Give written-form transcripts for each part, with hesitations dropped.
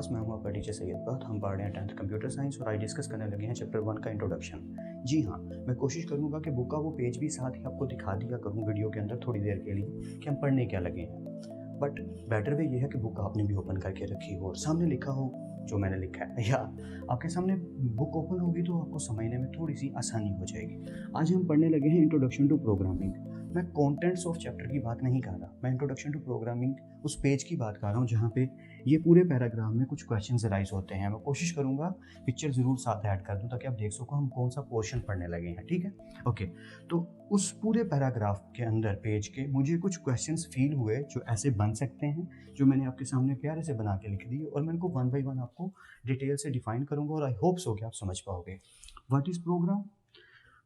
Class. मैं हूं आपका टीचर सैयद बख्त। हम पढ़ रहे हैं 10th कंप्यूटर साइंस और आज डिस्कस करने लगे हैं चैप्टर 1 का इंट्रोडक्शन। जी हाँ, मैं कोशिश करूंगा कि बुक का वो पेज भी साथ ही आपको दिखा दिया करूं वीडियो के अंदर थोड़ी देर के लिए कि हम पढ़ने क्या लगे हैं। बट बेटर वे ये है कि बुक आपने भी ओपन करके रखी हो और सामने लिखा हो जो मैंने लिखा है, या आपके सामने बुक ओपन होगी तो आपको समझने में थोड़ी सी आसानी हो जाएगी। आज हम पढ़ने लगे हैं इंट्रोडक्शन टू प्रोग्रामिंग। मैं कंटेंट्स ऑफ चैप्टर की बात नहीं कर रहा, मैं इंट्रोडक्शन टू प्रोग्रामिंग उस पेज की बात कर रहा हूँ जहाँ पे ये पूरे पैराग्राफ में कुछ क्वेश्चंस राइज होते हैं। मैं कोशिश करूँगा पिक्चर ज़रूर साथ ऐड कर दूँ ताकि आप देख सको हम कौन सा पोर्शन पढ़ने लगे हैं। ठीक है, ओके। तो उस पूरे पैराग्राफ के अंदर पेज के मुझे कुछ क्वेश्चंस फील हुए जो ऐसे बन सकते हैं, जो मैंने आपके सामने प्यारे से बना के लिख दिए और मैं इनको वन बाई वन आपको डिटेल से डिफाइन करूँगा और आई होप सो कि आप समझ पाओगे। What is programme,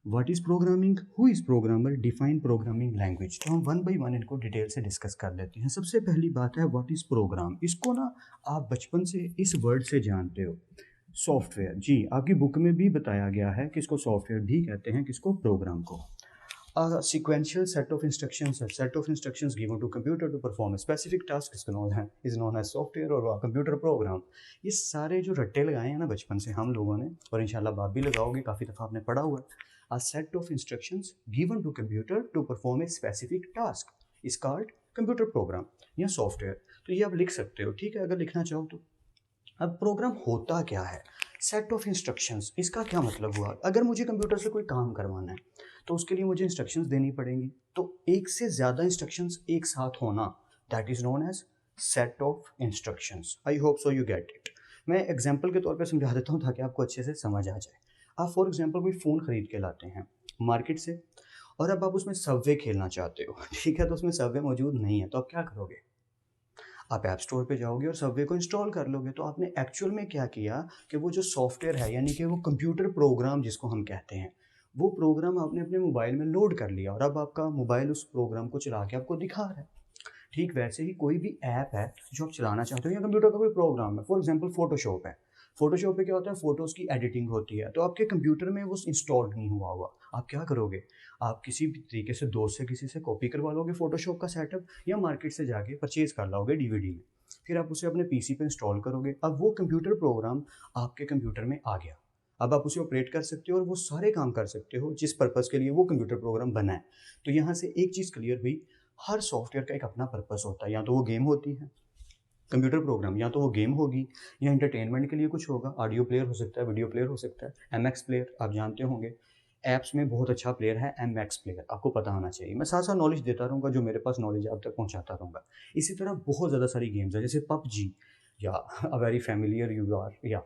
what is programming, who is programmer, define programming language. तो हम वन बाई वन इनको डिटेल से डिस्कस कर लेते हैं। सबसे पहली बात है व्हाट इज़ प्रोग्राम। इसको ना आप बचपन से इस वर्ड से जानते हो, सॉफ्टवेयर। जी, आपकी बुक में भी बताया गया है कि इसको सॉफ्टवेयर भी कहते हैं, किसको, प्रोग्राम को। A sequential set of instructions, a set of instructions given to computer to perform a specific task is known as software or a computer program। ये सारे जो रट्टे लगाए हैं ना बचपन से हम लोगों ने, और इंशाल्लाह आप भी लगाओगे, काफ़ी दफ़ा आपने पढ़ा हुआ है। A set of instructions given to computer to perform a specific task is called computer program या सॉफ्टवेयर। तो ये आप लिख सकते हो, ठीक है, अगर लिखना चाहो तो। अब प्रोग्राम होता क्या है, सेट ऑफ इंस्ट्रक्शंस, इसका क्या मतलब हुआ। अगर मुझे कंप्यूटर से कोई काम करवाना है तो उसके लिए मुझे इंस्ट्रक्शंस देनी पड़ेंगी। तो एक से ज़्यादा इंस्ट्रक्शंस एक साथ होना, that is known as set of instructions. I hope so you get it. मैं एग्जांपल के तौर पे समझा देता हूँ ताकि आपको अच्छे से समझ आ जाए। आप फॉर एग्जांपल कोई फ़ोन ख़रीद के लाते हैं मार्केट से और अब आप उसमें सबवे खेलना चाहते हो, ठीक है, तो उसमें सबवे मौजूद नहीं है, तो आप क्या करोगे, आप ऐप स्टोर पे जाओगे और सबवे को इंस्टॉल कर लोगे। तो आपने एक्चुअल में क्या किया कि वो जो सॉफ्टवेयर है, यानी कि वो कंप्यूटर प्रोग्राम जिसको हम कहते हैं, वो प्रोग्राम आपने अपने मोबाइल में लोड कर लिया और अब आपका मोबाइल उस प्रोग्राम को चला के आपको दिखा रहा है। ठीक वैसे ही कोई भी ऐप है जो आप चलाना चाहते हो या कंप्यूटर का कोई प्रोग्राम है, फॉर एग्जांपल फोटोशॉप है। फोटोशॉप पे क्या होता है, फोटोज़ की एडिटिंग होती है, तो आपके कंप्यूटर में वो इंस्टॉल नहीं हुआ हुआ। आप क्या करोगे, आप किसी भी तरीके से दोस्त से किसी से कॉपी करवा लोगे फोटोशॉप का सेटअप, या मार्केट से जाके परचेज कर लाओगे डीवीडी में, फिर आप उसे अपने पीसी पे इंस्टॉल करोगे। अब वो कंप्यूटर प्रोग्राम आपके कंप्यूटर में आ गया। अब आप उसे ऑपरेट कर सकते हो और वो सारे काम कर सकते हो जिस पर्पज़ के लिए वो कंप्यूटर प्रोग्राम बना है। तो यहाँ से एक चीज़ क्लियर हुई, हर सॉफ्टवेयर का एक अपना पर्पस होता है। या तो वो गेम होती है कंप्यूटर प्रोग्राम, या तो वो गेम होगी, या एंटरटेनमेंट के लिए कुछ होगा, ऑडियो प्लेयर हो सकता है, वीडियो प्लेयर हो सकता है। एमएक्स प्लेयर आप जानते होंगे, ऐप्स में बहुत अच्छा प्लेयर है एमएक्स प्लेयर, आपको पता होना चाहिए। मैं साथ साथ नॉलेज देता रहूँगा, जो मेरे पास नॉलेज है आप तक पहुँचाता रहूँगा। इसी तरह बहुत ज़्यादा सारी गेम्स हैं, जैसे पबजी, या a very familiar you are, या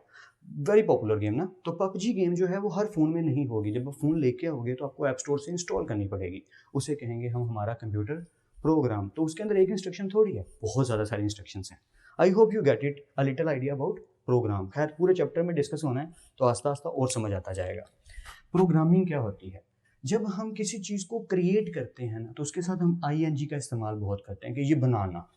वेरी पॉपुलर गेम ना। तो पबजी गेम जो है वो हर फ़ोन में नहीं होगी। जब आप फ़ोन लेके आओगे तो आपको ऐप स्टोर से इंस्टॉल करनी पड़ेगी। उसे कहेंगे हम हमारा कंप्यूटर प्रोग्राम। तो उसके अंदर एक इंस्ट्रक्शन थोड़ी है, बहुत ज़्यादा सारी इंस्ट्रक्शंस हैं। I hope you get it a little idea about program. खैर पूरे चैप्टर में डिस्कस होना है तो आस्ता आस्ता और समझ आता जाएगा। प्रोग्रामिंग क्या होती है, जब हम किसी चीज़ को क्रिएट करते हैं ना तो उसके साथ हम आईएनजी का इस्तेमाल बहुत करते हैं कि ये बनाना।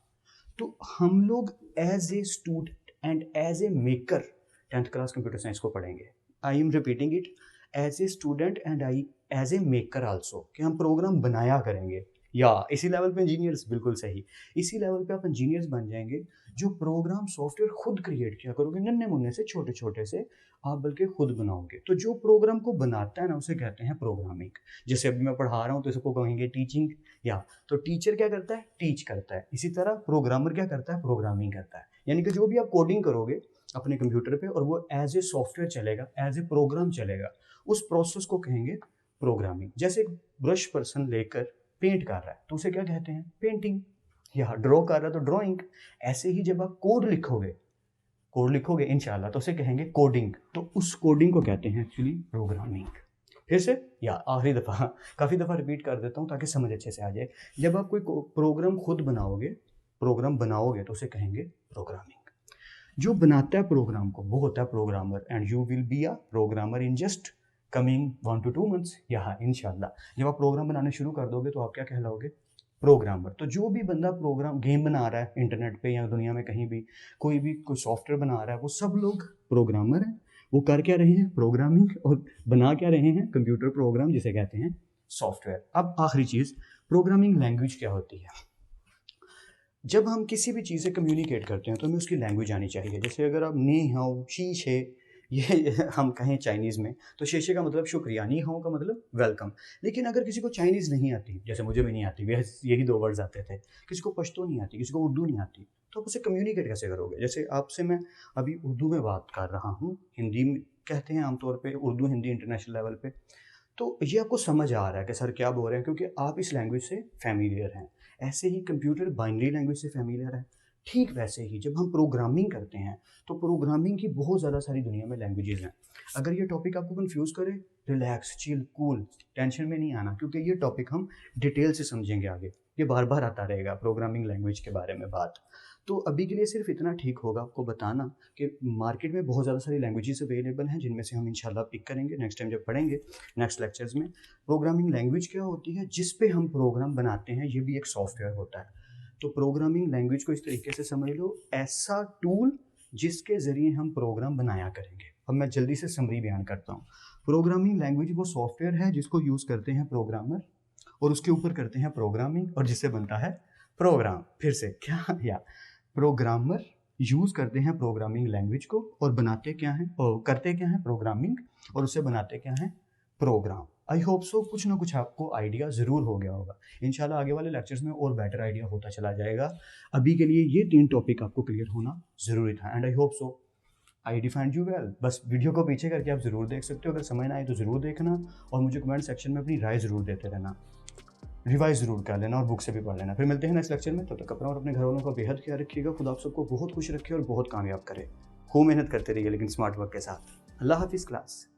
तो हम लोग as a student and as a maker 10th class computer science को पढ़ेंगे। I am repeating it, as a student and I as a maker also, कि हम प्रोग्राम बनाया करेंगे। या इसी लेवल पे इंजीनियर्स, बिल्कुल सही, इसी लेवल पे आप इंजीनियर्स बन जाएंगे जो प्रोग्राम सॉफ्टवेयर खुद क्रिएट किया करोगे, नन्हे मुन्ने से, छोटे छोटे से आप बल्कि खुद बनाओगे। तो जो प्रोग्राम को बनाता है ना उसे कहते हैं प्रोग्रामिंग। जैसे अभी मैं पढ़ा रहा हूँ तो इसको कहेंगे टीचिंग, या तो टीचर क्या करता है, टीच करता है। इसी तरह प्रोग्रामर क्या करता है, प्रोग्रामिंग करता है। यानी कि जो भी आप कोडिंग करोगे अपने कंप्यूटर पे और वो एज ए सॉफ्टवेयर चलेगा, एज ए प्रोग्राम चलेगा, उस प्रोसेस को कहेंगे प्रोग्रामिंग। जैसे एक ब्रश पर्सन लेकर पेंट कर रहा है तो उसे क्या कहते हैं, पेंटिंग, या ड्रॉ कर रहा है तो ड्राइंग। ऐसे ही जब आप कोड लिखोगे इंशाल्लाह तो उसे कहेंगे कोडिंग। तो उस कोडिंग को कहते हैं एक्चुअली प्रोग्रामिंग। फिर से या आखिरी दफ़ा, काफ़ी दफ़ा रिपीट कर देता हूँ ताकि समझ अच्छे से आ जाए। जब आप कोई प्रोग्राम खुद बनाओगे तो उसे कहेंगे प्रोग्रामिंग। जो बनाता है प्रोग्राम को वो होता है programmer, and you will be a programmer in just coming 1 to 2 months। या इंशाल्लाह जब आप प्रोग्राम बनाने शुरू कर दोगे तो आप क्या कहलाओगे, प्रोग्रामर। तो जो भी बंदा प्रोग्राम गेम बना रहा है इंटरनेट पे या दुनिया में कहीं भी, कोई भी कोई सॉफ्टवेयर बना रहा है, वो सब लोग प्रोग्रामर हैं। वो कर क्या रहे हैं, प्रोग्रामिंग, और बना क्या रहे हैं, कंप्यूटर प्रोग्राम जिसे कहते हैं सॉफ्टवेयर। अब आखिरी चीज़, प्रोग्रामिंग लैंग्वेज क्या होती है। जब हम किसी भी चीज़ से कम्युनिकेट करते हैं तो हमें उसकी लैंग्वेज आनी चाहिए। जैसे अगर आप नी हाओ, शी छे ये हम कहें चाइनीज़ में तो शे का मतलब शुक्रिया, नी हाओ का मतलब वेलकम। लेकिन अगर किसी को चाइनीज़ नहीं आती, जैसे मुझे भी नहीं आती, बस यही 2 वर्ड्स आते थे। किसी को पश्तो नहीं आती, किसी को उर्दू नहीं आती, तो आप उससे कम्युनिकेट कैसे करोगे? जैसे आपसे मैं अभी उर्दू में बात कर रहा हूँ, हिंदी में कहते हैं आमतौर पे उर्दू, हिंदी इंटरनेशनल लेवल पे। तो ये आपको समझ आ रहा है कि सर क्या बोल रहे हैं क्योंकि आप इस लैंग्वेज से फ़ैमिलियर हैं। ऐसे ही कंप्यूटर बाइनरी लैंग्वेज से फ़ैमिलियर है। ठीक वैसे ही जब हम प्रोग्रामिंग करते हैं, तो प्रोग्रामिंग की बहुत ज़्यादा सारी दुनिया में लैंग्वेजेज़ हैं। अगर ये टॉपिक आपको कन्फ्यूज़ करे, रिलैक्स, चिल, कूल, टेंशन में नहीं आना क्योंकि ये टॉपिक हम डिटेल से समझेंगे आगे। ये बार-बार आता रहेगा प्रोग्रामिंग लैंग्वेज के बारे में बात। तो अभी के लिए सिर्फ इतना ठीक होगा आपको बताना कि मार्केट में बहुत ज़्यादा सारी लैंग्वेजेज़ अवेलेबल हैं जिनमें से हम इंशाल्लाह पिक करेंगे नेक्स्ट टाइम जब पढ़ेंगे, नेक्स्ट लेक्चर्स में। प्रोग्रामिंग लैंग्वेज क्या होती है? जिस पे हम प्रोग्राम बनाते हैं, ये भी एक सॉफ्टवेयर होता है। तो प्रोग्रामिंग लैंग्वेज को इस तरीके से समझ लो, ऐसा टूल जिसके ज़रिए हम प्रोग्राम बनाया करेंगे। अब मैं जल्दी से समरी बयान करता हूँ। प्रोग्रामिंग लैंग्वेज वो सॉफ्टवेयर है जिसको यूज़ करते हैं प्रोग्रामर और उसके ऊपर करते हैं प्रोग्रामिंग और जिससे बनता है प्रोग्राम। फिर से क्या या प्रोग्रामर यूज़ करते हैं प्रोग्रामिंग लैंग्वेज को और बनाते क्या हैं और करते क्या हैं प्रोग्रामिंग और उससे बनाते क्या हैं प्रोग्राम। आई होप सो कुछ ना कुछ आपको आइडिया ज़रूर हो गया होगा। इंशाल्लाह आगे वाले लेक्चर्स में और बेटर आइडिया होता चला जाएगा। अभी के लिए ये 3 टॉपिक आपको क्लियर होना ज़रूरी था and I hope so I defined you well. बस वीडियो को पीछे करके आप ज़रूर देख सकते हो, अगर समझ ना आए तो ज़रूर देखना और मुझे कमेंट सेक्शन में अपनी राय ज़रूर देते रहना। रिवाइज ज़रूर कर लेना और बुक से भी पढ़ लेना। फिर मिलते हैं नेक्स्ट लेक्चर में, तब तक अपना और अपने घर वालों का बेहद ख्याल रखिएगा। खुदा आप सबको बहुत खुश रखे और बहुत कामयाब करे। खूब मेहनत करते रहिए लेकिन स्मार्ट वर्क के साथ। अल्लाह हाफिज़ क्लास।